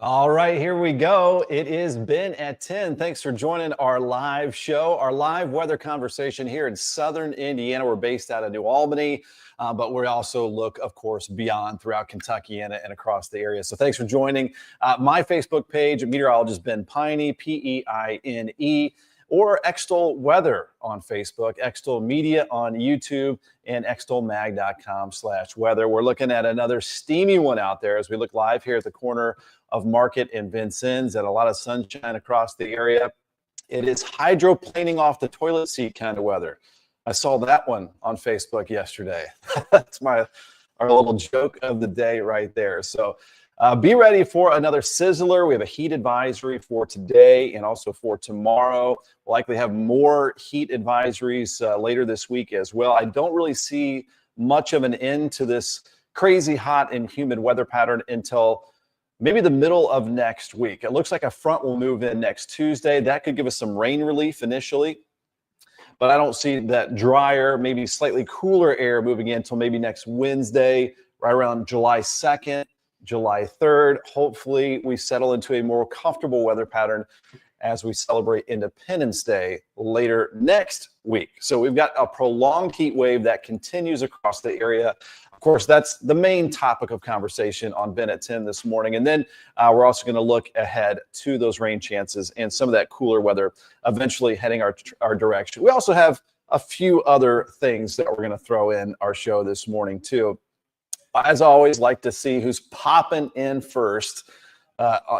All right, here we go. It is Ben at 10. Thanks for joining our live show, our live weather conversation here in Southern Indiana. We're based out of New Albany, but we also look, of course, beyond throughout Kentucky and across the area. So thanks for joining my Facebook page, Meteorologist Ben Peine, Peine, or Extol Weather on Facebook, Extol Media on YouTube, and extolmag.com/weather. We're looking at another steamy one out there as we look live here at the corner of Market and Vincennes, and a lot of sunshine across the area. It is hydroplaning off the toilet seat kind of weather. I saw that one on Facebook yesterday. That's our little joke of the day right there. So be ready for another sizzler. We have a heat advisory for today and also for tomorrow. We'll likely have more heat advisories later this week as well. I don't really see much of an end to this crazy hot and humid weather pattern until maybe the middle of next week. It looks like a front will move in next Tuesday. That could give us some rain relief initially, but I don't see that drier, maybe slightly cooler air moving in until maybe next Wednesday, right around July 2nd, July 3rd. Hopefully we settle into a more comfortable weather pattern as we celebrate Independence Day later next week. So we've got a prolonged heat wave that continues across the area. Of course, that's the main topic of conversation on Ben at 10 this morning. And then we're also going to look ahead to those rain chances and some of that cooler weather eventually heading our direction. We also have a few other things that we're going to throw in our show this morning, too. As always, like to see who's popping in first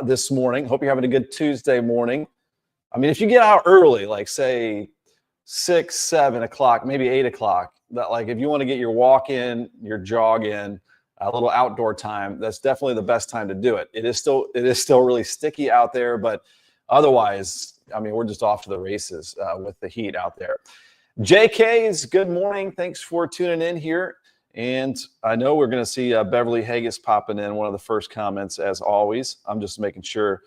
this morning. Hope you're having a good Tuesday morning. I mean, if you get out early, like say 6, 7 o'clock, maybe 8 o'clock, that like if you want to get your walk in, your jog in, a little outdoor time, that's definitely the best time to do it. It is still really sticky out there, but otherwise, I mean, we're just off to the races with the heat out there. JK's, good morning. Thanks for tuning in here. And I know we're going to see Beverly Haggis popping in, one of the first comments as always. I'm just making sure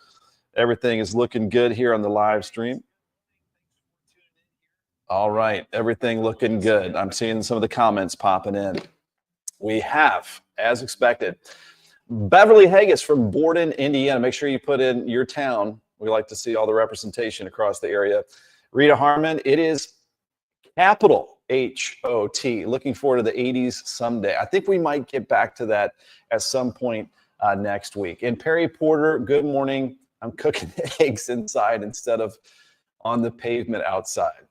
everything is looking good here on the live stream. All right, everything looking good. I'm seeing some of the comments popping in. We have, as expected, Beverly Haggis from Borden, Indiana. Make sure you put in your town. We like to see all the representation across the area. Rita Harmon, it is capital H-O-T. Looking forward to the 80s someday. I think we might get back to that at some point next week. And Perry Porter, good morning. I'm cooking eggs inside instead of on the pavement outside.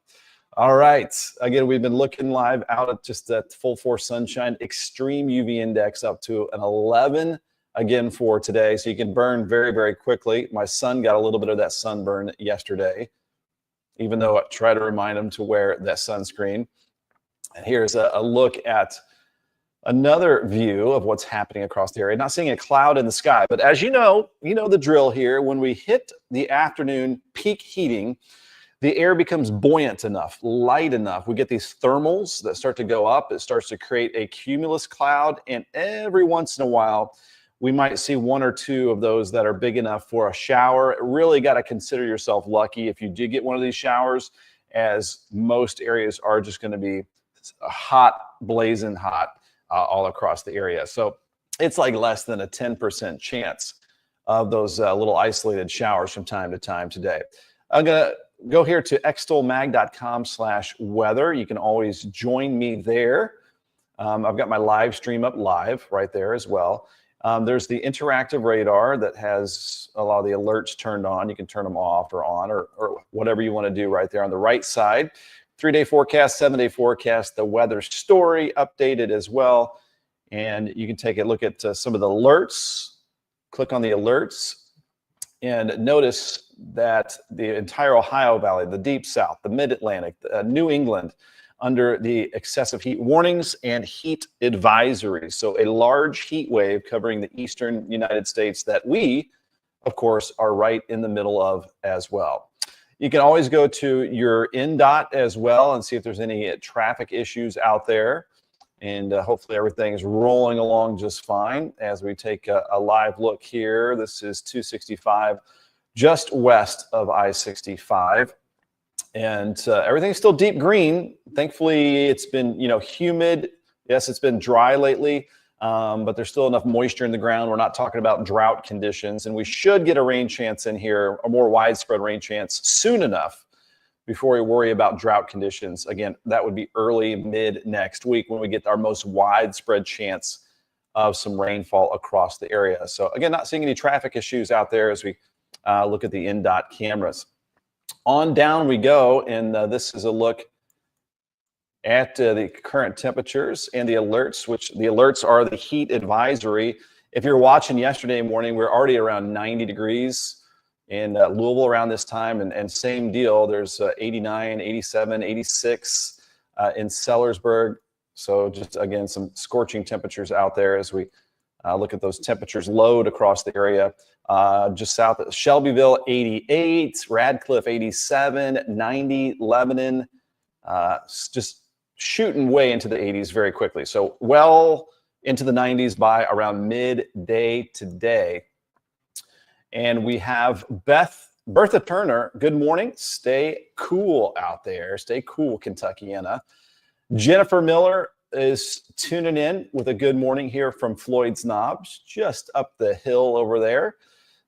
All right. Again, we've been looking live out at just that full force sunshine, extreme UV index up to an 11 again for today. So you can burn very, very quickly. My son got a little bit of that sunburn yesterday, even though I try to remind him to wear that sunscreen. And here's a look at another view of what's happening across the area. Not seeing a cloud in the sky, but as you know the drill here. When we hit the afternoon peak heating, the air becomes buoyant enough, light enough. We get these thermals that start to go up. It starts to create a cumulus cloud, and every once in a while, we might see one or two of those that are big enough for a shower. Really got to consider yourself lucky if you do get one of these showers, as most areas are just going to be hot, blazing hot all across the area. So it's like less than a 10% chance of those little isolated showers from time to time today. I'm going to go here to extolmag.com/weather. You can always join me there. I've got my live stream up live right there as well. There's the interactive radar that has a lot of the alerts turned on. You can turn them off or on or whatever you want to do right there on the right side. 3-day forecast, 7-day forecast, the weather story updated as well. And you can take a look at some of the alerts. Click on the alerts and notice that the entire Ohio Valley, the Deep South, the Mid-Atlantic, New England, under the excessive heat warnings and heat advisories. So a large heat wave covering the eastern United States that we, of course, are right in the middle of as well. You can always go to your NDOT as well and see if there's any traffic issues out there. And hopefully everything is rolling along just fine as we take a live look here. This is 265 just west of I-65. And everything's still deep green. Thankfully, it's been, humid. Yes, it's been dry lately. but there's still enough moisture in the ground. We're not talking about drought conditions, and we should get a rain chance in here, a more widespread rain chance soon enough before we worry about drought conditions. Again, that would be early, mid next week when we get our most widespread chance of some rainfall across the area. So again, not seeing any traffic issues out there as we look at the NDOT cameras. On down we go, and this is a look at the current temperatures and the alerts, which the alerts are the heat advisory. If you're watching yesterday morning, we're already around 90 degrees in Louisville around this time, and same deal. There's 89, 87, 86 in Sellersburg. So just, again, some scorching temperatures out there as we look at those temperatures load across the area. Just south of Shelbyville, 88, Radcliffe, 87, 90, Lebanon, just shooting way into the 80s very quickly. So well into the 90s by around midday today. And we have Bertha Turner. Good morning. Stay cool out there. Stay cool, Kentuckiana. Jennifer Miller is tuning in with a good morning here from Floyd's Knobs, just up the hill over there.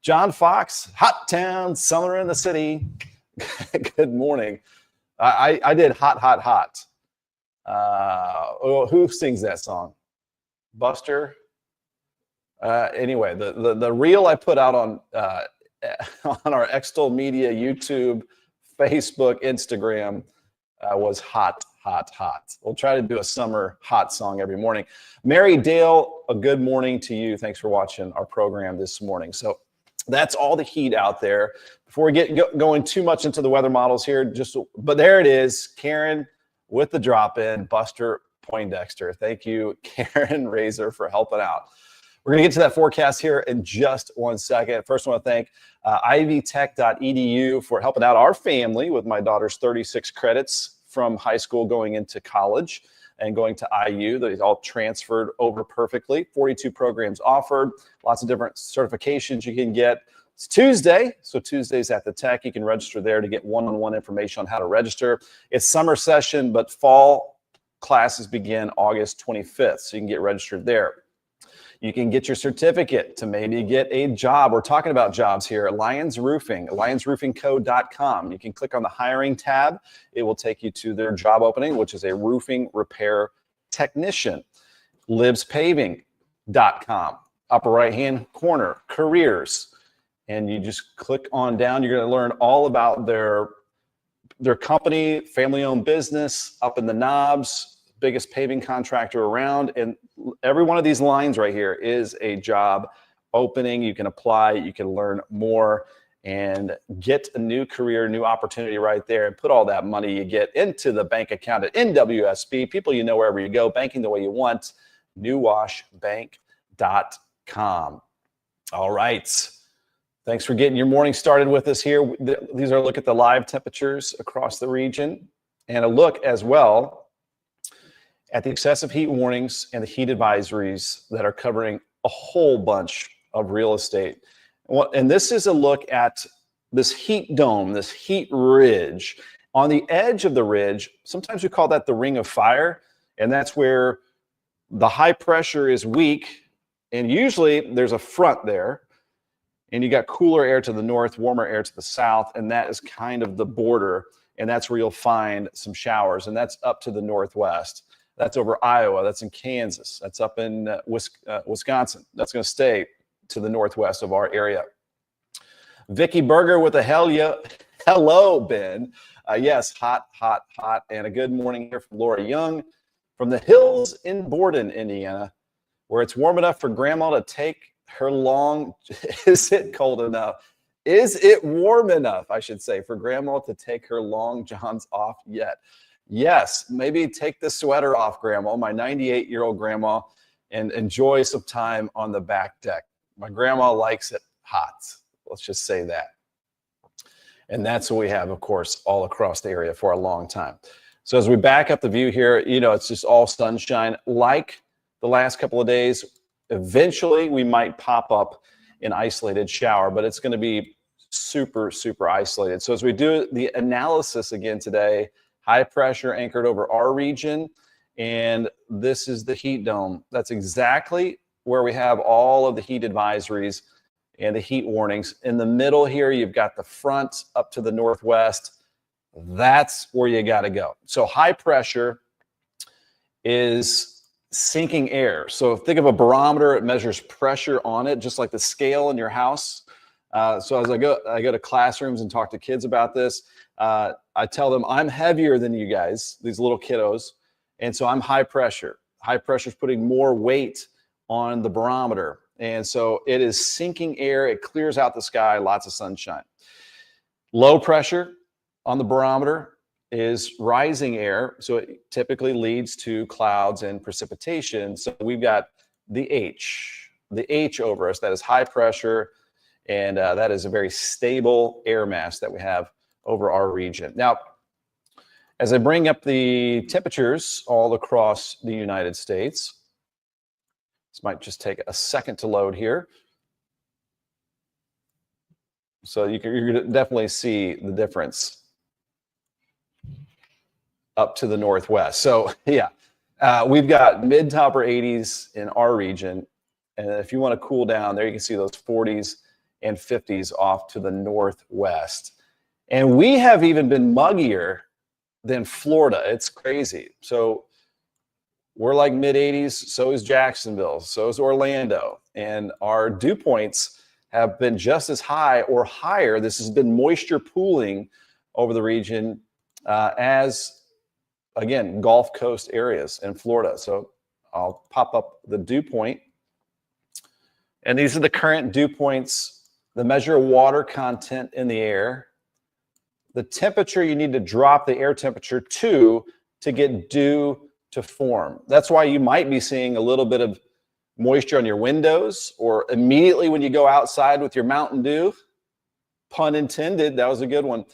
John Fox, hot town, summer in the city. Good morning. I did hot, hot, hot. Who sings that song? Buster? Anyway, the reel I put out on our Extol Media YouTube, Facebook, Instagram was hot, hot, hot. We'll try to do a summer hot song every morning. Mary Dale, a good morning to you. Thanks for watching our program this morning. So that's all the heat out there. Before we get going too much into the weather models here, but there it is, Karen with the drop-in, Buster Poindexter. Thank you, Karen Razor, for helping out. We're going to get to that forecast here in just 1 second. First, I want to thank ivytech.edu for helping out our family with my daughter's 36 credits from high school going into college and going to IU. They all transferred over perfectly. 42 programs offered, lots of different certifications you can get. It's Tuesday, so Tuesdays at the Tech. You can register there to get one-on-one information on how to register. It's summer session, but fall classes begin August 25th, so you can get registered there. You can get your certificate to maybe get a job. We're talking about jobs here. Lions Roofing, lionsroofingco.com. You can click on the hiring tab. It will take you to their job opening, which is a roofing repair technician. libspaving.com. Upper right-hand corner, careers. And you just click on down. You're going to learn all about their company, family-owned business up in the Knobs, biggest paving contractor around. And every one of these lines right here is a job opening. You can apply, you can learn more and get a new career, new opportunity right there, and put all that money you get into the bank account at NWSB. People you know wherever you go, banking the way you want, newwashbank.com. All right. Thanks for getting your morning started with us here. These are a look at the live temperatures across the region and a look as well at the excessive heat warnings and the heat advisories that are covering a whole bunch of real estate. And this is a look at this heat dome, this heat ridge. On the edge of the ridge, sometimes we call that the ring of fire, and that's where the high pressure is weak, and usually there's a front there, and you got cooler air to the north, warmer air to the south, and that is kind of the border, and that's where you'll find some showers, and that's up to the northwest. That's over Iowa. That's in Kansas. That's up in Wisconsin. That's going to stay to the northwest of our area. Vicky Berger with a hell yeah. Hello, Ben. Yes, hot, hot, hot. And a good morning here from Laura Young from the hills in Borden, Indiana, where it's warm enough for Grandma to take her long. Is it cold enough? Is it warm enough, I should say, for Grandma to take her long johns off yet? Yes, maybe take the sweater off, Grandma, my 98-year-old grandma, and enjoy some time on the back deck. My grandma likes it hot. Let's just say that. And that's what we have, of course, all across the area for a long time. So as we back up the view here, you know, it's just all sunshine. Like the last couple of days, eventually we might pop up an isolated shower, but it's going to be super, super isolated. So as we do the analysis again today, high pressure anchored over our region, and this is the heat dome. That's exactly where we have all of the heat advisories and the heat warnings. In the middle here, you've got the front up to the northwest. That's where you got to go. So high pressure is sinking air. So think of a barometer. It measures pressure on it, just like the scale in your house. So as I go to classrooms and talk to kids about this, I tell them I'm heavier than you guys, these little kiddos, and so I'm high pressure. High pressure is putting more weight on the barometer, and so it is sinking air. It clears out the sky, lots of sunshine. Low pressure on the barometer is rising air, so it typically leads to clouds and precipitation. So we've got the H over us. That is high pressure, and that is a very stable air mass that we have over our region. Now, as I bring up the temperatures all across the United States, this might just take a second to load here. So you're going to definitely see the difference up to the northwest. So yeah, we've got mid to upper 80s in our region. And if you want to cool down, there you can see those 40s and 50s off to the northwest. And we have even been muggier than Florida. It's crazy. So we're like mid 80s. So is Jacksonville. So is Orlando. And our dew points have been just as high or higher. This has been moisture pooling over the region as, again, Gulf Coast areas in Florida. So I'll pop up the dew point. And these are the current dew points, the measure of water content in the air, the temperature you need to drop the air temperature to get dew to form. That's why you might be seeing a little bit of moisture on your windows, or immediately when you go outside with your Mountain Dew, pun intended, that was a good one,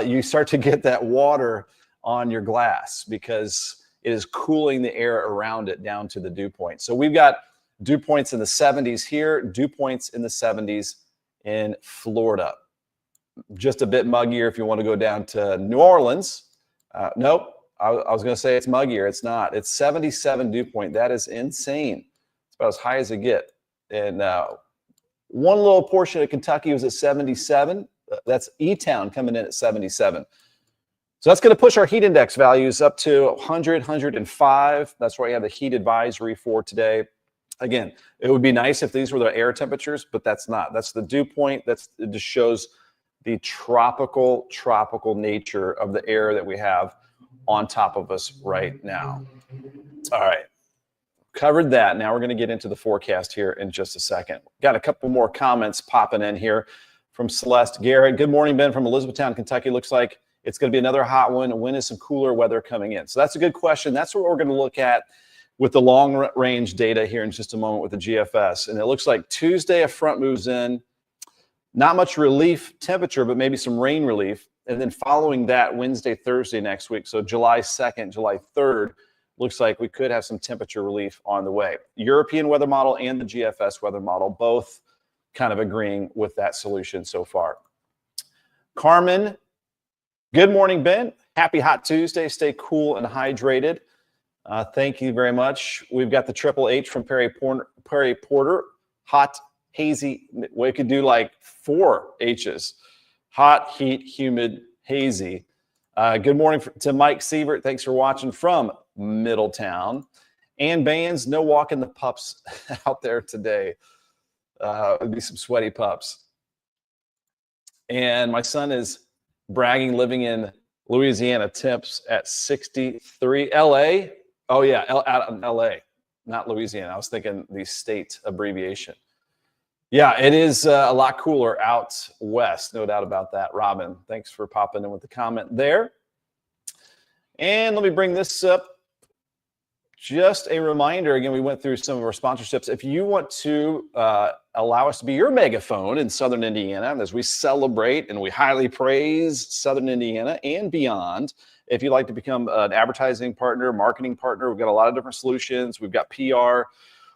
you start to get that water on your glass because it is cooling the air around it down to the dew point. So we've got dew points in the 70s here, dew points in the 70s in Florida. Just a bit muggier if you want to go down to New Orleans. Nope, I was going to say it's muggier. It's not. It's 77 dew point. That is insane. It's about as high as it get. And one little portion of Kentucky was at 77. That's E-Town coming in at 77. So that's going to push our heat index values up to 100, 105. That's why we have the heat advisory for today. Again, it would be nice if these were the air temperatures, but that's not. That's the dew point. It just shows the tropical nature of the air that we have on top of us right now. All right, covered that. Now we're going to get into the forecast here in just a second. Got a couple more comments popping in here from Celeste Garrett. Good morning, Ben, from Elizabethtown, Kentucky. Looks like it's going to be another hot one. When is some cooler weather coming in? So that's a good question. That's what we're going to look at with the long range data here in just a moment with the GFS. And it looks like Tuesday a front moves in. Not much relief temperature, but maybe some rain relief. And then following that, Wednesday, Thursday next week, so July 2nd, July 3rd, looks like we could have some temperature relief on the way. European weather model and the GFS weather model both kind of agreeing with that solution so far. Carmen, good morning, Ben. Happy hot Tuesday. Stay cool and hydrated. Thank you very much. We've got the Triple H from Perry Porter. Hot, hazy. We could do like 4 H's. Hot, heat, humid, hazy. Good morning to Mike Sievert. Thanks for watching from Middletown. And Bands, no walking the pups out there today. It'd be some sweaty pups. And my son is bragging, living in Louisiana, temps at 63. LA? Oh, yeah, out in LA, not Louisiana. I was thinking the state abbreviation. Yeah, it is a lot cooler out west, no doubt about that. Robin, thanks for popping in with the comment there. And let me bring this up. Just a reminder, again, we went through some of our sponsorships. If you want to allow us to be your megaphone in Southern Indiana, as we celebrate and we highly praise Southern Indiana and beyond, if you'd like to become an advertising partner, marketing partner, we've got a lot of different solutions. We've got PR,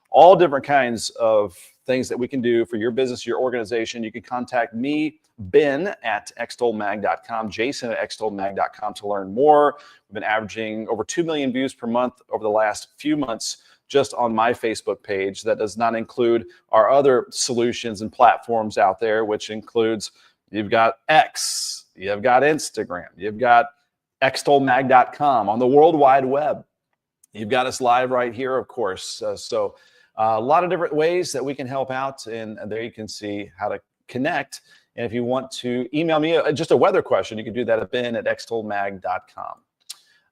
all different kinds of things that we can do for your business, your organization, you can contact me, Ben at extolmag.com, Jason at extolmag.com to learn more. We've been averaging over 2 million views per month over the last few months just on my Facebook page. That does not include our other solutions and platforms out there, which includes, you've got X, you've got Instagram, you've got extolmag.com on the World Wide Web. You've got us live right here, of course. So a lot of different ways that we can help out, and there you can see how to connect. And if you want to email me just a weather question, you can do that at ben@extolmag.com.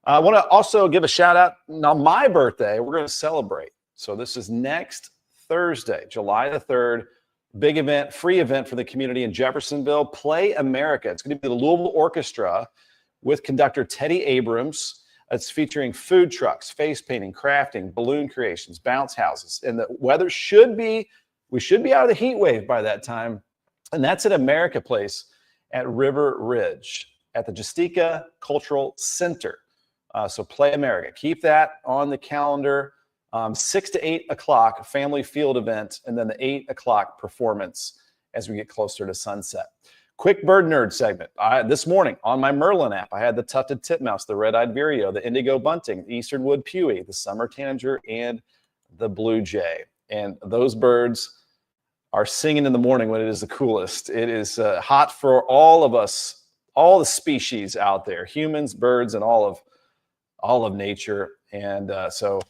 I want to also give a shout out. Now, my birthday, we're going to celebrate. So this is next Thursday, July the 3rd. Big event, free event for the community in Jeffersonville. Play America. It's going to be the Louisville Orchestra with conductor Teddy Abrams. It's featuring food trucks, face painting, crafting, balloon creations, bounce houses. And the weather we should be out of the heat wave by that time. And that's at America Place at River Ridge at the Justica Cultural Center. So Play America. Keep that on the calendar. 6 to 8 o'clock, family field event, and then the 8 o'clock performance as we get closer to sunset. Quick bird nerd segment. This morning on my Merlin app, I had the tufted titmouse, the red-eyed vireo, the indigo bunting, the eastern wood pewee, the summer tanager, and the blue jay. And those birds are singing in the morning when it is the coolest. It is hot for all of us, all the species out there, humans, birds, and all of nature. And so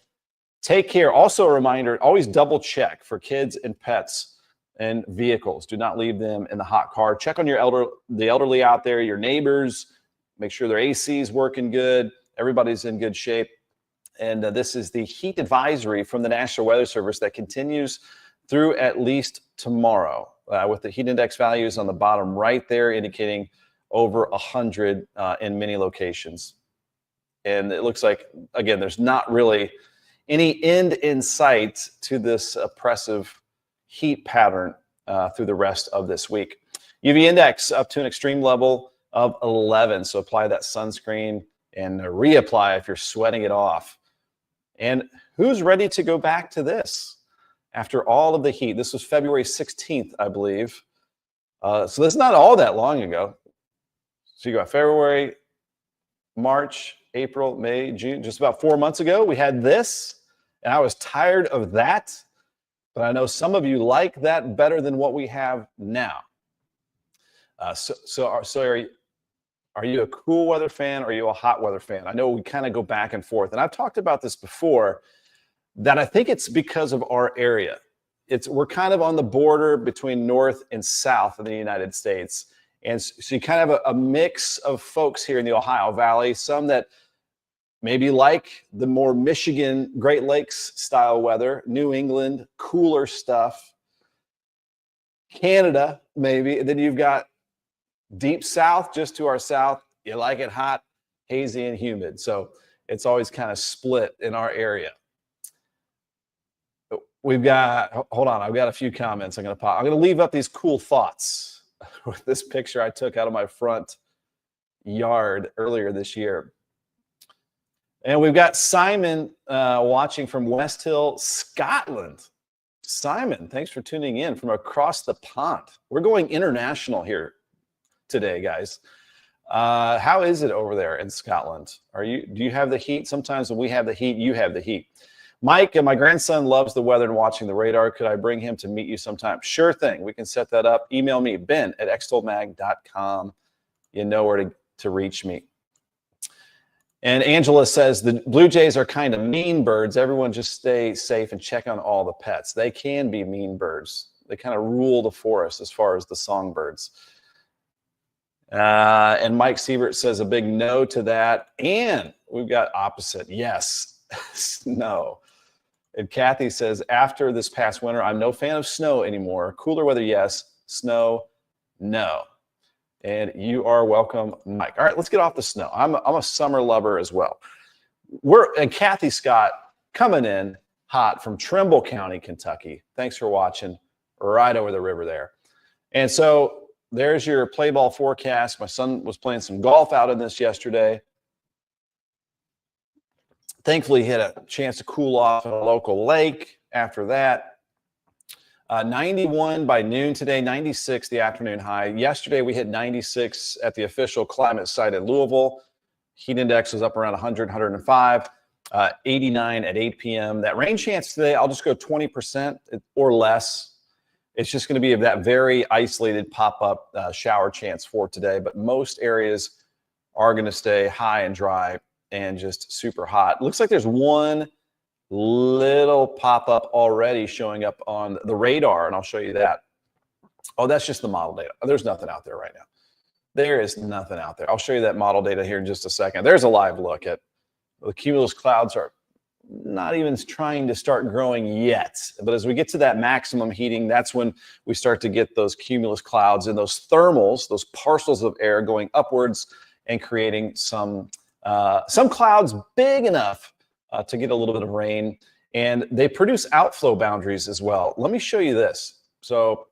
take care. Also a reminder, always double check for kids and pets and vehicles. Do not leave them in the hot car. Check on the elderly out there, your neighbors. Make sure their AC is working good. Everybody's in good shape. And this is the heat advisory from the National Weather Service that continues through at least tomorrow, with the heat index values on the bottom right there indicating over 100 in many locations. And it looks like, again, there's not really any end in sight to this oppressive heat pattern through the rest of this week. UV index up to an extreme level of 11. So apply that sunscreen and reapply if you're sweating it off. And who's ready to go back to this after all of the heat? This was February 16th, I believe. So this is not all that long ago. So you got February, March, April, May, June, just about 4 months ago, we had this, and I was tired of that. But I know some of you like that better than what we have now. So are you a cool weather fan or are you a hot weather fan? I know we kind of go back and forth. And I've talked about this before, that I think it's because of our area. We're kind of on the border between north and south of the United States. And so you kind of have a mix of folks here in the Ohio Valley, some that maybe like the more Michigan, Great Lakes style weather, New England, cooler stuff, Canada, maybe. And then you've got deep south, just to our south. You like it hot, hazy, and humid. So it's always kind of split in our area. We've got, hold on, I've got a few comments I'm going to pop. I'm going to leave up these cool thoughts with this picture I took out of my front yard earlier this year. And we've got Simon watching from West Hill, Scotland. Simon, thanks for tuning in from across the pond. We're going international here today, guys. How is it over there in Scotland? Do you have the heat? Sometimes when we have the heat, you have the heat. Mike, and my grandson loves the weather and watching the radar. Could I bring him to meet you sometime? Sure thing. We can set that up. Email me, ben@extolmag.com. You know where to reach me. And Angela says the Blue Jays are kind of mean birds. Everyone just stay safe and check on all the pets. They can be mean birds. They kind of rule the forest as far as the songbirds. And Mike Sievert says a big no to that. And we've got opposite. Yes. No. And Kathy says, after this past winter, I'm no fan of snow anymore. Cooler weather, yes. Snow, no. And you are welcome, Mike. All right, let's get off the snow. I'm a summer lover as well. And Kathy Scott coming in hot from Trimble County, Kentucky. Thanks for watching right over the river there. And so there's your play ball forecast. My son was playing some golf out in this yesterday. Thankfully, he had a chance to cool off at a local lake after that. 91 by noon today, 96 the afternoon high. Yesterday, we hit 96 at the official climate site in Louisville. Heat index was up around 100, 105, 89 at 8 p.m. That rain chance today, I'll just go 20% or less. It's just going to be that very isolated pop-up shower chance for today. But most areas are going to stay high and dry and just super hot. Looks like there's one little pop-up already showing up on the radar, and I'll show you that. Oh, that's just the model data. There's nothing out there right now. There is nothing out there. I'll show you that model data here in just a second. There's a live look at the cumulus clouds are not even trying to start growing yet. But as we get to that maximum heating, that's when we start to get those cumulus clouds and those thermals, those parcels of air going upwards and creating some clouds big enough to get a little bit of rain, and they produce outflow boundaries as well. Let me show you this. So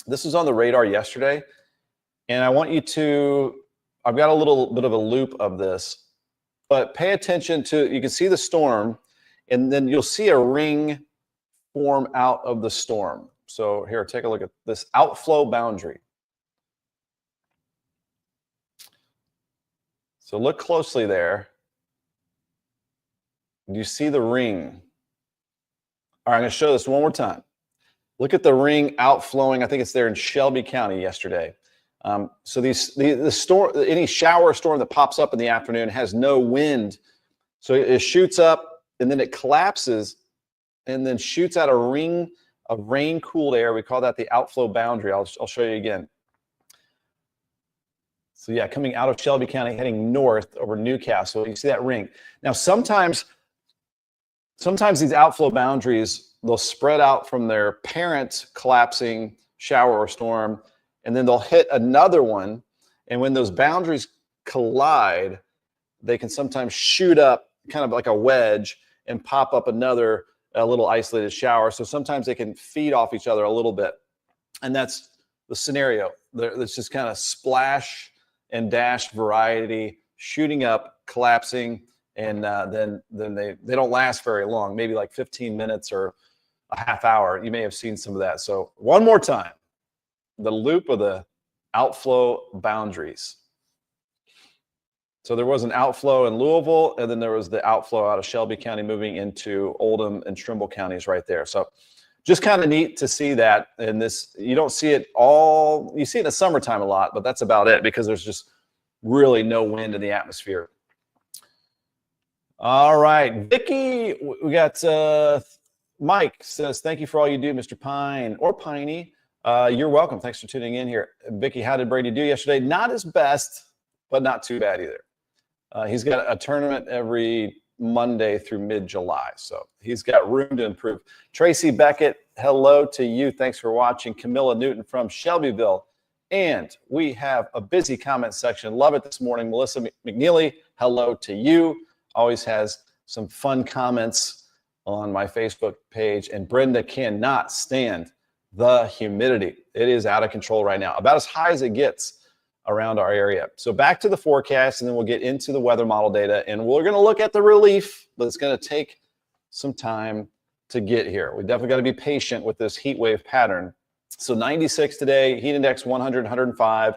this was on the radar yesterday, and I want you to, I've got a little bit of a loop of this, but pay attention to, you can see the storm, and then you'll see a ring form out of the storm. So here, take a look at this outflow boundary. So look closely there. Do you see the ring? All right, I'm going to show this one more time. Look at the ring outflowing. I think it's there in Shelby County yesterday. So the storm, any shower storm that pops up in the afternoon has no wind. So it shoots up and then it collapses and then shoots out a ring of rain-cooled air. We call that the outflow boundary. I'll show you again. So yeah, coming out of Shelby County, heading north over Newcastle, you see that ring. Now, sometimes these outflow boundaries, they'll spread out from their parent collapsing shower or storm, and then they'll hit another one. And when those boundaries collide, they can sometimes shoot up kind of like a wedge and pop up a little isolated shower. So sometimes they can feed off each other a little bit. And that's the scenario. There's just kind of splash and dash variety shooting up, collapsing, and then they don't last very long, maybe like 15 minutes or a half hour. You may have seen some of that. So one more time, the loop of the outflow boundaries. So there was an outflow in Louisville, and then there was the outflow out of Shelby County moving into Oldham and Trimble counties right there. So just kind of neat to see that. And this, you don't see it all, you see it in the summertime a lot, but that's about it because there's just really no wind in the atmosphere. All right, Vicky, we got Mike says, thank you for all you do, Mr. Peine or Piney. You're welcome. Thanks for tuning in here. Vicky, how did Brady do yesterday? Not his best, but not too bad either. He's got a tournament every Monday through mid-July, so he's got room to improve. Tracy Beckett, hello to you. Thanks for watching. Camilla Newton from Shelbyville. And we have a busy comment section. Love it this morning. Melissa McNeely, hello to you. Always has some fun comments on my Facebook page. And Brenda cannot stand the humidity. It is out of control right now, about as high as it gets around our area. So back to the forecast, and then we'll get into the weather model data, and we're going to look at the relief, but it's going to take some time to get here. We definitely got to be patient with this heat wave pattern. So 96 today, heat index 100, 105,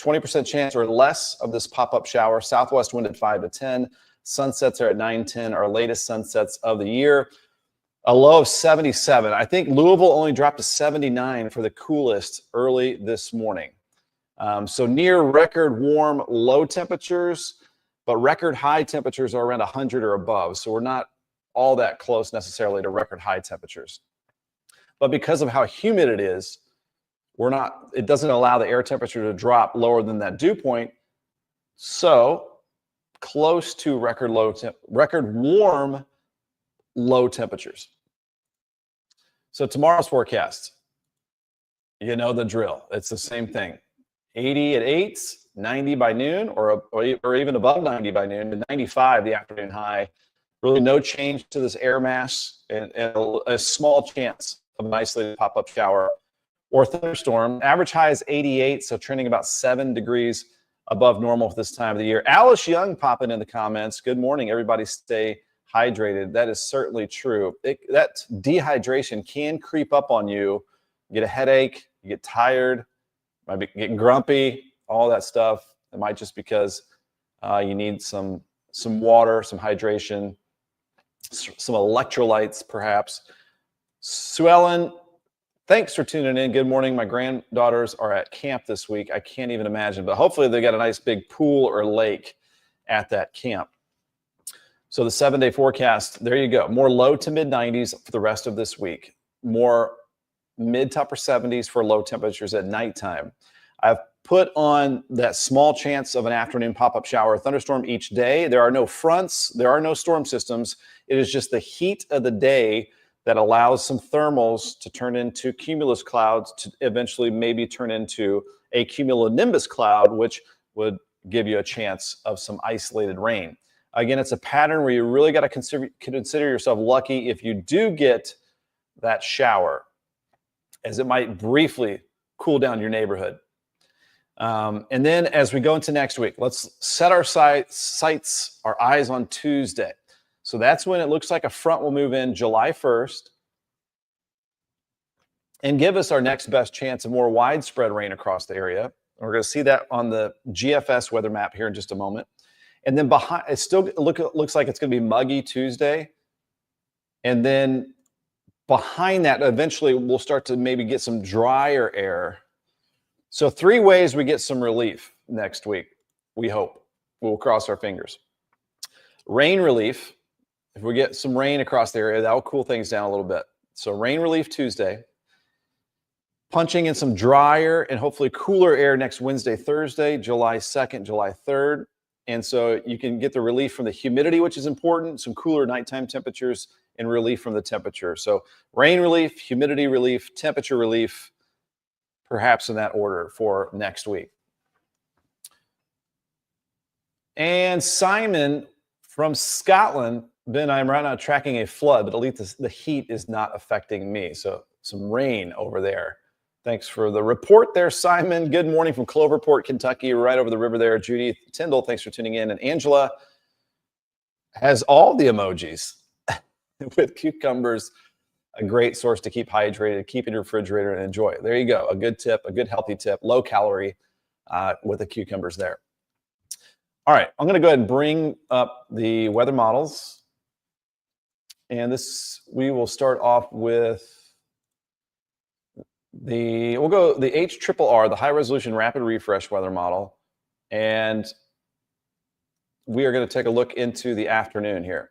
20% chance or less of this pop-up shower. Southwest wind at 5 to 10. Sunsets are at 9:10, our latest sunsets of the year. A low of 77. I think Louisville only dropped to 79 for the coolest early this morning. So near record warm low temperatures, but record high temperatures are around 100 or above. So we're not all that close necessarily to record high temperatures. But because of how humid it is, it doesn't allow the air temperature to drop lower than that dew point. So close to record warm low temperatures. So tomorrow's forecast, you know the drill. It's the same thing. 80 at 8, 90 by noon, or even above 90 by noon, and 95 the afternoon high. Really no change to this air mass, and a small chance of an isolated pop-up shower or thunderstorm. Average high is 88, so trending about 7 degrees above normal for this time of the year. Alice Young popping in the comments. Good morning, everybody. Stay hydrated. That is certainly true. That dehydration can creep up on you you get a headache, you get tired, might be getting grumpy, all that stuff. It might just because you need some water, some hydration, some electrolytes, perhaps. Sue Ellen, thanks for tuning in. Good morning. My granddaughters are at camp this week. I can't even imagine, but hopefully they got a nice big pool or lake at that camp. So the 7-day forecast, there you go. More low to mid 90s for the rest of this week. More mid to upper 70s for low temperatures at nighttime. I've put on that small chance of an afternoon pop-up shower or thunderstorm each day. There are no fronts. There are no storm systems. It is just the heat of the day that allows some thermals to turn into cumulus clouds to eventually maybe turn into a cumulonimbus cloud, which would give you a chance of some isolated rain. Again, it's a pattern where you really got to consider yourself lucky if you do get that shower, as it might briefly cool down your neighborhood. And then as we go into next week, let's set our sights, our eyes on Tuesday. So that's when it looks like a front will move in July 1st and give us our next best chance of more widespread rain across the area. We're going to see that on the GFS weather map here in just a moment. And then behind, it still looks like it's going to be muggy Tuesday. And then behind that, eventually we'll start to maybe get some drier air. So 3 ways we get some relief next week, we hope. We'll cross our fingers. Rain relief. If we get some rain across the area, that will cool things down a little bit. So rain relief Tuesday. Punching in some drier and hopefully cooler air next Wednesday, Thursday, July 2nd, July 3rd. And so you can get the relief from the humidity, which is important, some cooler nighttime temperatures, and relief from the temperature. So rain relief, humidity relief, temperature relief, perhaps in that order for next week. And Simon from Scotland, Ben, I'm right now tracking a flood, but at least the heat is not affecting me. So some rain over there. Thanks for the report there, Simon. Good morning from Cloverport, Kentucky, right over the river there. Judy Tyndall, thanks for tuning in. And Angela has all the emojis with cucumbers, a great source to keep hydrated, keep in your refrigerator and enjoy. There you go. A good tip, a good healthy tip, low calorie with the cucumbers there. All right, I'm going to go ahead and bring up the weather models. And we will start off with we'll go the HRRR, the high resolution rapid refresh weather model. And we are going to take a look into the afternoon here.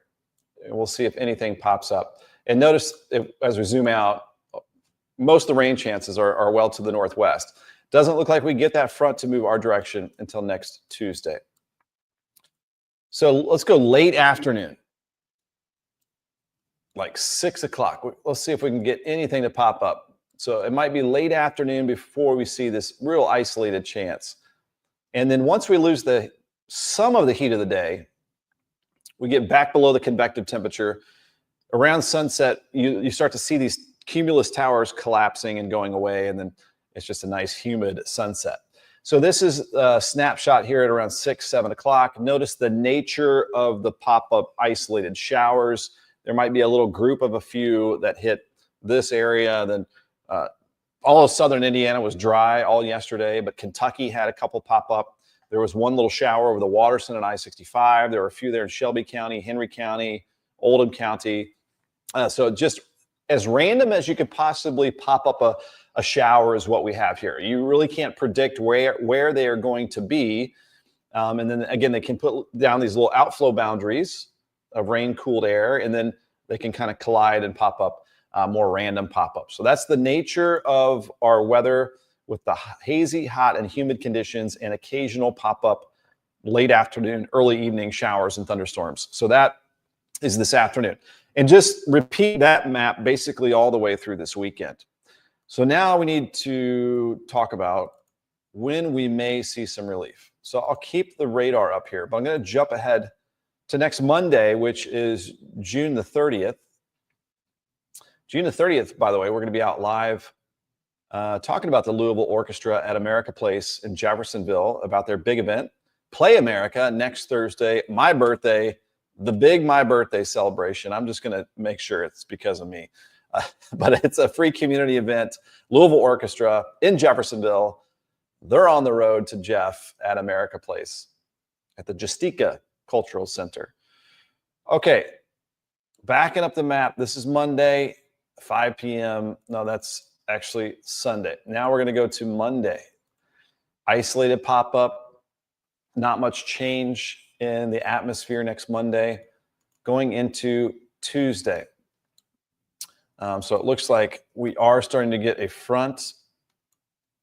And we'll see if anything pops up. And notice as we zoom out, most of the rain chances are well to the northwest. Doesn't look like we get that front to move our direction until next Tuesday. So let's go late afternoon. Like 6 o'clock. Let's see if we can get anything to pop up. So it might be late afternoon before we see this real isolated chance. And then once we lose some of the heat of the day, we get back below the convective temperature. Around sunset, you start to see these cumulus towers collapsing and going away, and then it's just a nice humid sunset. So this is a snapshot here at around 6, 7 o'clock. Notice the nature of the pop-up isolated showers. There might be a little group of a few that hit this area. Then all of southern Indiana was dry all yesterday, but Kentucky had a couple pop up. There was one little shower over the Waterson and I-65. There were a few there in Shelby County, Henry County, Oldham County. So just as random as you could possibly pop up a shower is what we have here. You really can't predict where they are going to be. And then again, they can put down these little outflow boundaries of rain-cooled air, and then they can kind of collide and pop up more random pop-ups. So that's the nature of our weather with the hazy, hot, and humid conditions and occasional pop-up late afternoon, early evening showers and thunderstorms. So that is this afternoon. And just repeat that map basically all the way through this weekend. So now we need to talk about when we may see some relief. So I'll keep the radar up here, but I'm going to jump ahead to next Monday, which is June the 30th. June the 30th, by the way, we're going to be out live talking about the Louisville Orchestra at America Place in Jeffersonville about their big event, Play America, next Thursday, my birthday, the big My Birthday celebration. I'm just going to make sure it's because of me. but it's a free community event. Louisville Orchestra in Jeffersonville. They're on the road to Jeff at America Place at the Justica Cultural Center. Okay, backing up the map. This is Monday, 5 p.m. No, that's actually Sunday. Now we're going to go to Monday. Isolated pop-up, not much change in the atmosphere next Monday. Going into Tuesday. So it looks like we are starting to get a front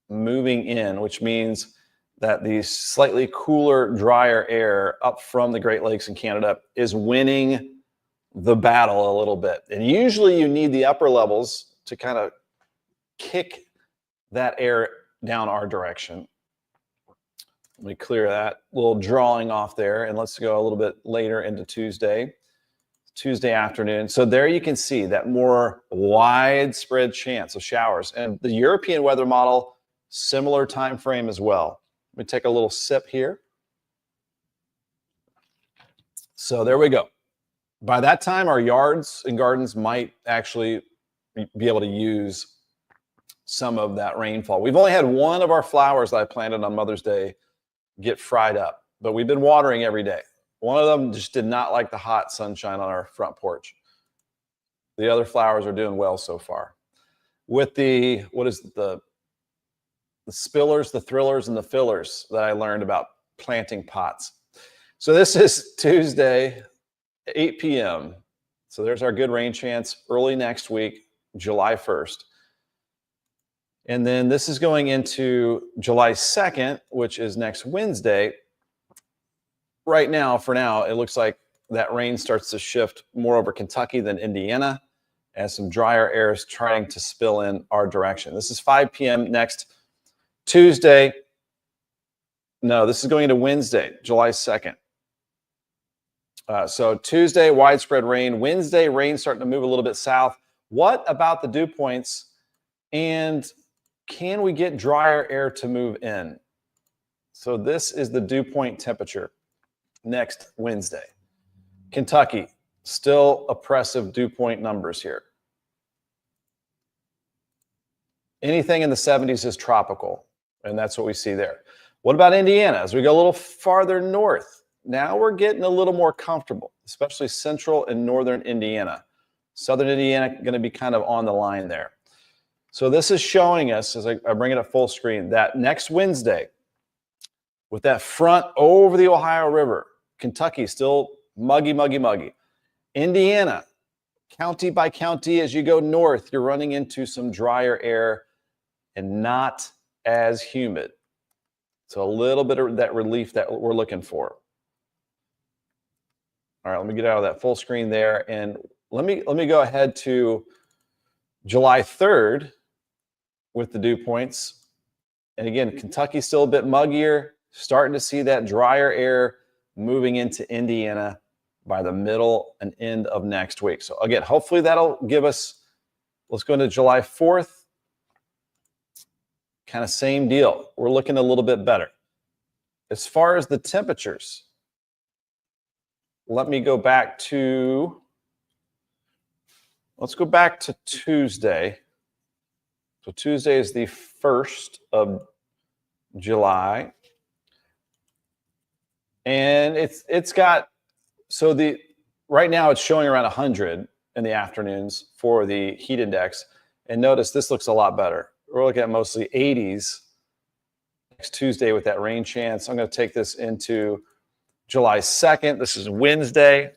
moving in, which means that the slightly cooler, drier air up from the Great Lakes in Canada is winning the battle a little bit. And usually you need the upper levels to kind of kick that air down our direction. Let me clear that little drawing off there, and let's go a little bit later into Tuesday afternoon. So there you can see that more widespread chance of showers. And the European weather model, similar time frame as well. Let me take a little sip here. So there we go. By that time, our yards and gardens might actually be able to use some of that rainfall. We've only had one of our flowers that I planted on Mother's Day get fried up, but we've been watering every day. One of them just did not like the hot sunshine on our front porch. The other flowers are doing well so far. With the spillers, the thrillers, and the fillers that I learned about planting pots. So this is Tuesday, 8 p.m. So there's our good rain chance early next week, July 1st. And then this is going into July 2nd, which is next Wednesday. Right now, for now, it looks like that rain starts to shift more over Kentucky than Indiana as some drier air is trying to spill in our direction. This is 5 p.m. next Tuesday. No, this is going into Wednesday, July 2nd. So Tuesday, widespread rain. Wednesday, rain starting to move a little bit south. What about the dew points? And can we get drier air to move in? So this is the dew point temperature next Wednesday. Kentucky, still oppressive dew point numbers here. Anything in the 70s is tropical, and that's what we see there. What about Indiana? As we go a little farther north, now we're getting a little more comfortable, especially central and northern Indiana. Southern Indiana going to be kind of on the line there. So this is showing us, as I bring it up full screen, that next Wednesday, with that front over the Ohio River, Kentucky still muggy, muggy, muggy. Indiana, county by county, as you go north, you're running into some drier air and not as humid. So a little bit of that relief that we're looking for. All right, let me get out of that full screen there. And let me go ahead to July 3rd with the dew points. And again, Kentucky's still a bit muggier, starting to see that drier air moving into Indiana by the middle and end of next week. So again, hopefully that'll give us, let's go into July 4th. Kind of same deal. We're looking a little bit better. As far as the temperatures, let me go back to, let's go back to Tuesday. So Tuesday is the 1st of July. And it's got, so right now it's showing around 100 in the afternoons for the heat index. And notice this looks a lot better. We're looking at mostly 80s next Tuesday with that rain chance. I'm going to take this into July 2nd. This is Wednesday.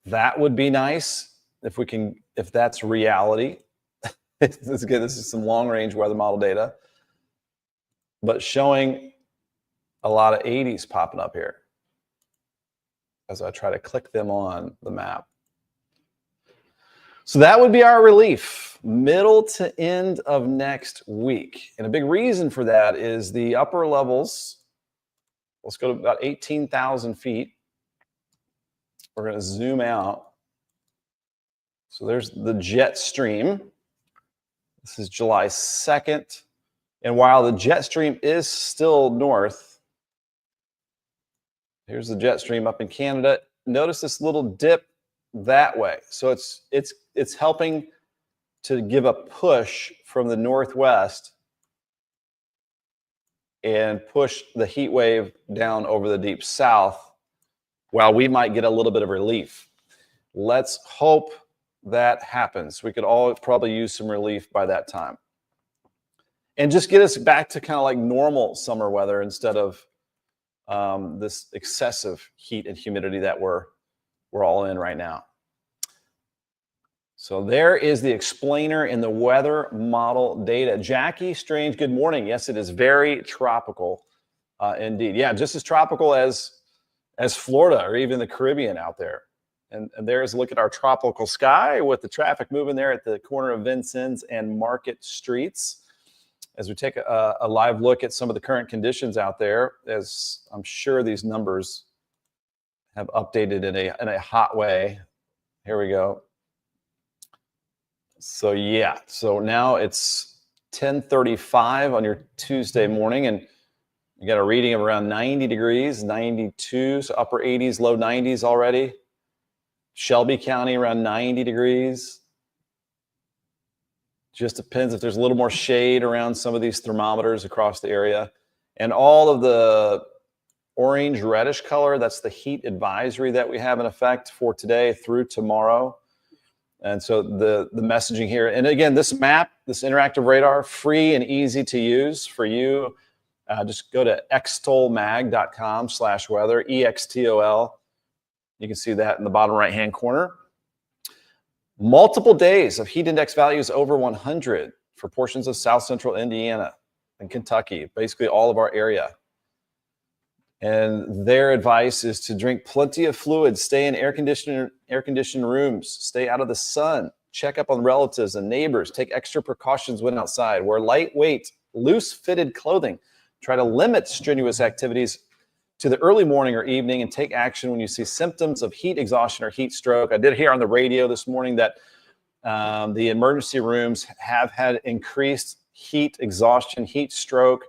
That would be nice if we can, if that's reality. This is some long range weather model data, but showing a lot of 80s popping up here as I try to click them on the map. So that would be our relief, middle to end of next week. And a big reason for that is the upper levels. Let's go to about 18,000 feet. We're going to zoom out. So there's the jet stream. This is July 2nd. And while the jet stream is still north, here's the jet stream up in Canada. Notice this little dip that way. So it's it's helping to give a push from the northwest and push the heat wave down over the deep south, while we might get a little bit of relief. Let's hope that happens. We could all probably use some relief by that time. And just get us back to kind of like normal summer weather instead of this excessive heat and humidity that we're all in right now. So there is the explainer in the weather model data. Jackie Strange, good morning. Yes, it is very tropical indeed. Yeah, just as tropical as Florida or even the Caribbean out there. And there's a look at our tropical sky with the traffic moving there at the corner of Vincennes and Market Streets. As we take a live look at some of the current conditions out there, as I'm sure these numbers have updated in a hot way. Here we go. So yeah, so now it's 10:35 on your Tuesday morning, and you got a reading of around 90 degrees, 92, so upper 80s, low 90s already. Shelby County around 90 degrees. Just depends if there's a little more shade around some of these thermometers across the area. And all of the orange reddish color, that's the heat advisory that we have in effect for today through tomorrow. And so the messaging here, and again, this map, this interactive radar, free and easy to use for you. Just go to extolmag.com/weather, EXTOL. You can see that in the bottom right-hand corner. Multiple days of heat index values over 100 for portions of south central Indiana and Kentucky, basically all of our area. And their advice is to drink plenty of fluids, stay in air-conditioned rooms, stay out of the sun, check up on relatives and neighbors, take extra precautions when outside, wear lightweight, loose-fitted clothing, try to limit strenuous activities to the early morning or evening, and take action when you see symptoms of heat exhaustion or heat stroke. I did hear on the radio this morning that the emergency rooms have had increased heat exhaustion, heat stroke,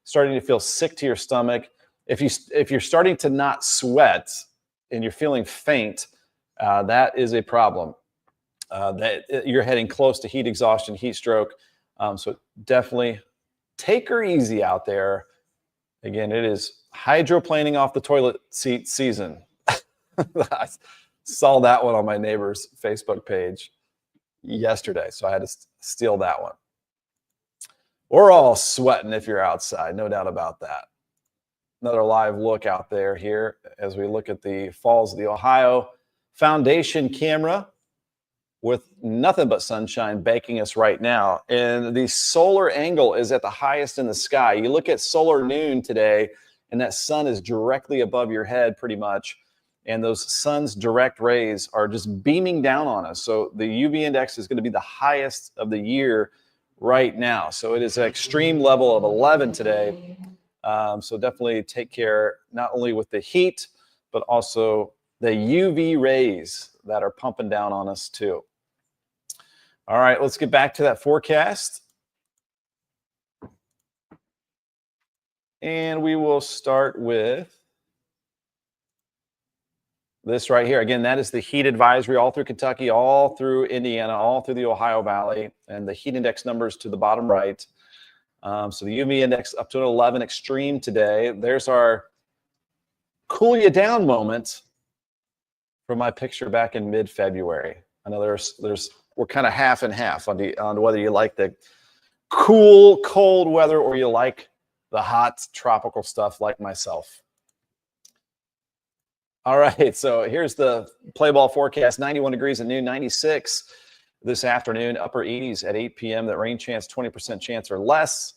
starting to feel sick to your stomach. If you're starting to not sweat and you're feeling faint, that is a problem. That you're heading close to heat exhaustion, heat stroke. So definitely take her easy out there. Again, it is hydroplaning off the toilet seat season. I saw that one on my neighbor's Facebook page yesterday, so I had to steal that one. We're all sweating if you're outside, no doubt about that. Another live look out there here as we look at the Falls of the Ohio Foundation camera with nothing but sunshine baking us right now. And the solar angle is at the highest in the sky. You look at solar noon today, and that sun is directly above your head pretty much. And those sun's direct rays are just beaming down on us. So the UV index is going to be the highest of the year right now. So it is an extreme level of 11 today. So definitely take care, not only with the heat, but also the UV rays that are pumping down on us too. All right, let's get back to that forecast. And we will start with this right here. Again, that is the heat advisory all through Kentucky, all through Indiana, all through the Ohio Valley, and the heat index numbers to the bottom right. So the UV index up to an 11 extreme today. There's our cool you down moment from my picture back in mid-February. I know we're kind of half and half on whether you like the cool, cold weather or you like the hot tropical stuff like myself. All right, so here's the play ball forecast. 91 degrees at noon, 96 this afternoon, upper 80s at 8 p.m. That rain chance, 20% chance or less.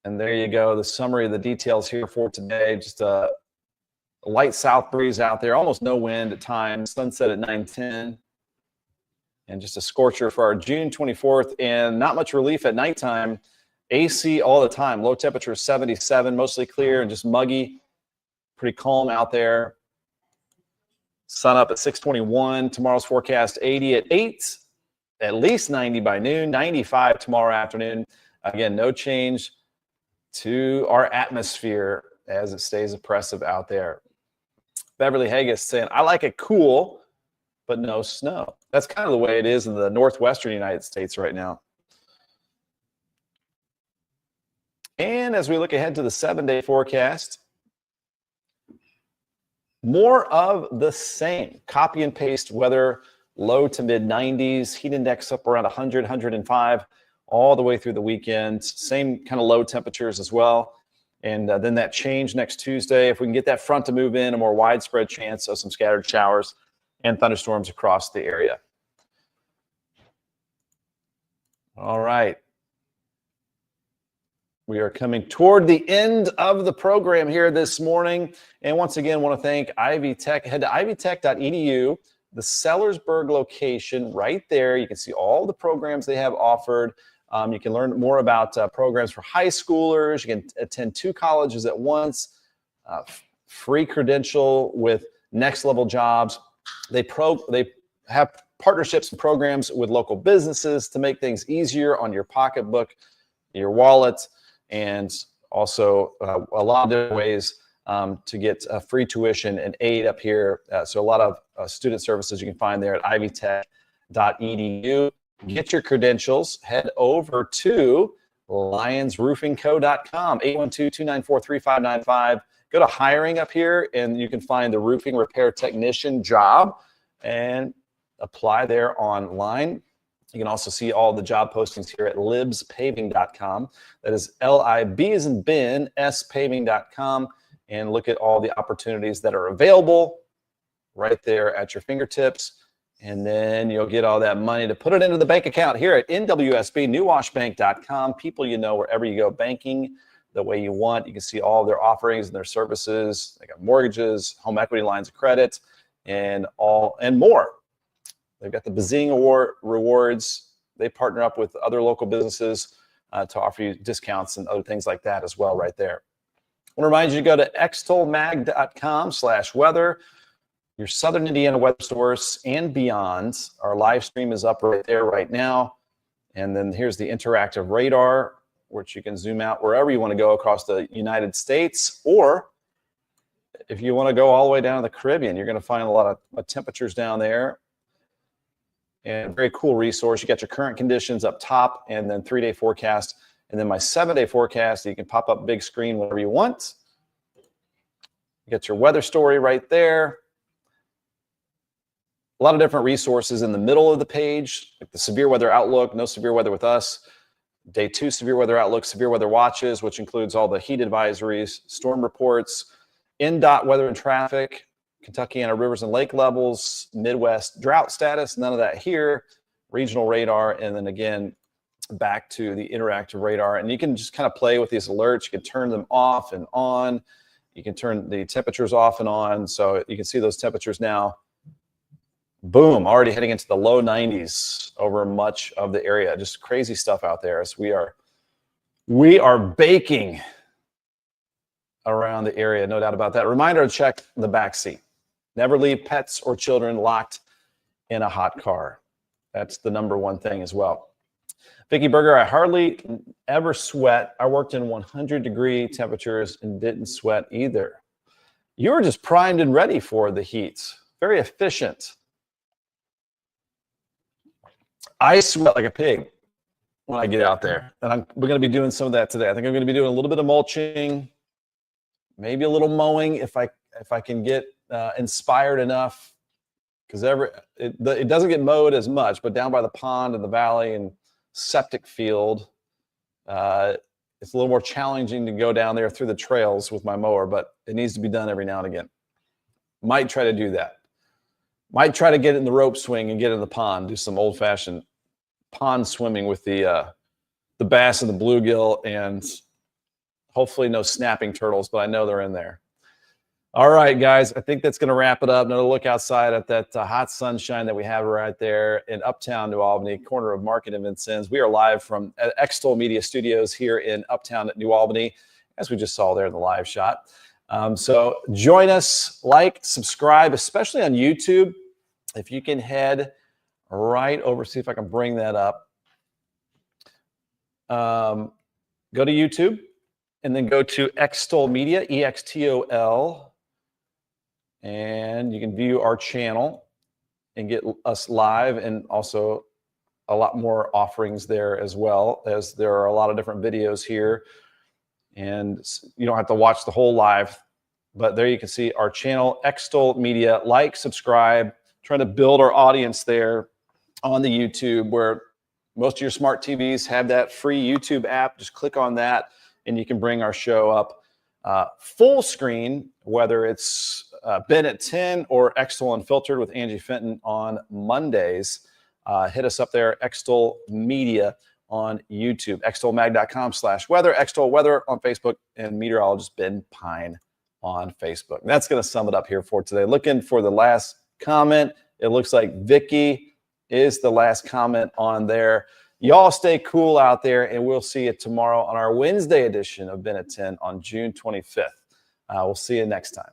And there you go, the summary of the details here for today. Just a light south breeze out there, almost no wind at times, sunset at 9:10. And just a scorcher for our June 24th, and not much relief at nighttime. AC all the time, low temperature 77, mostly clear and just muggy. Pretty calm out there. Sun up at 6:21. Tomorrow's forecast 80 at 8, at least 90 by noon, 95 tomorrow afternoon. Again, no change to our atmosphere as it stays oppressive out there. Beverly Haggis saying, I like it cool. but no snow. That's kind of the way it is in the northwestern United States right now. And as we look ahead to the 7-day forecast, more of the same. Copy and paste weather, low to mid 90s, heat index up around 100, 105, all the way through the weekend. Same kind of low temperatures as well. And then that change next Tuesday, if we can get that front to move in, a more widespread chance of some scattered showers and thunderstorms across the area. All right. We are coming toward the end of the program here this morning. And once again, want to thank Ivy Tech. Head to ivytech.edu, the Sellersburg location right there. You can see all the programs they have offered. You can learn more about programs for high schoolers. You can attend 2 colleges at once, free credential with next level jobs. They have partnerships and programs with local businesses to make things easier on your pocketbook, your wallet, and also a lot of different ways to get free tuition and aid up here. So a lot of student services you can find there at ivytech.edu. Get your credentials. Head over to lionsroofingco.com, 812-294-3595. Go to hiring up here, and you can find the roofing repair technician job and apply there online. You can also see all the job postings here at libspaving.com. That is L-I-B as in Ben, spaving.com, and look at all the opportunities that are available right there at your fingertips. And then you'll get all that money to put it into the bank account here at NWSB, newwashbank.com. People you know wherever you go, banking the way you want. You can see all of their offerings and their services. They got mortgages, home equity lines of credit, and more. They've got the Bazing Award rewards. They partner up with other local businesses to offer you discounts and other things like that as well right there. I want to remind you to go to extolmag.com/weather. Your Southern Indiana weather source and beyond. Our live stream is up right there right now. And then here's the interactive radar, which you can zoom out wherever you want to go across the United States. Or if you want to go all the way down to the Caribbean, you're going to find a lot of temperatures down there. And a very cool resource. You got your current conditions up top, and then 3-day forecast, and then my 7-day forecast. You can pop up big screen whenever you want. You got your weather story right there. A lot of different resources in the middle of the page, like the severe weather outlook, no severe weather with us. Day 2 severe weather outlook, severe weather watches, which includes all the heat advisories, storm reports, NDOT weather and traffic, Kentuckiana rivers and lake levels, Midwest drought status, none of that here, regional radar, and then again, back to the interactive radar. And you can just kind of play with these alerts. You can turn them off and on. You can turn the temperatures off and on. So you can see those temperatures now. Boom, already heading into the low 90s over much of the area. Just crazy stuff out there. So we are baking around the area, no doubt about that. Reminder to check the back seat. Never leave pets or children locked in a hot car. That's the number one thing as well. Vicki Berger, I hardly ever sweat. I worked in 100-degree temperatures and didn't sweat either. You were just primed and ready for the heat. Very efficient. I sweat like a pig when I get out there. And we're going to be doing some of that today. I think I'm going to be doing a little bit of mulching, maybe a little mowing if I can get inspired enough, because it doesn't get mowed as much, but down by the pond and the valley and septic field, it's a little more challenging to go down there through the trails with my mower, but it needs to be done every now and again. Might try to do that. Might try to get in the rope swing and get in the pond, do some old-fashioned pond swimming with the bass and the bluegill, and hopefully no snapping turtles, but I know they're in there. All right, guys, I think that's going to wrap it up. Another look outside at that hot sunshine that we have right there in Uptown New Albany, corner of Market and Vincennes. We are live from Extol Media Studios here in Uptown New Albany, as we just saw there in the live shot. So join us, like, subscribe, especially on YouTube. If you can head right over, see if I can bring that up. Go to YouTube and then go to Extol Media, EXTOL, and you can view our channel. and get us live, and also a lot more offerings there, as well as there are a lot of different videos here. And you don't have to watch the whole live, but there you can see our channel, Extol Media. Like, subscribe, trying to build our audience there on the YouTube, where most of your smart TVs have that free YouTube app. Just click on that and you can bring our show up full screen, whether it's Ben at 10 or Extol Unfiltered with Angie Fenton on Mondays. Hit us up there, Extol Media on YouTube, extolmag.com/weather, Extol Weather on Facebook, and Meteorologist Ben Peine on Facebook. And that's going to sum it up here for today. Looking for the last comment. It looks like Vicky is the last comment on there. Y'all stay cool out there, and we'll see you tomorrow on our Wednesday edition of Ben at 10 on June 25th. We'll see you next time.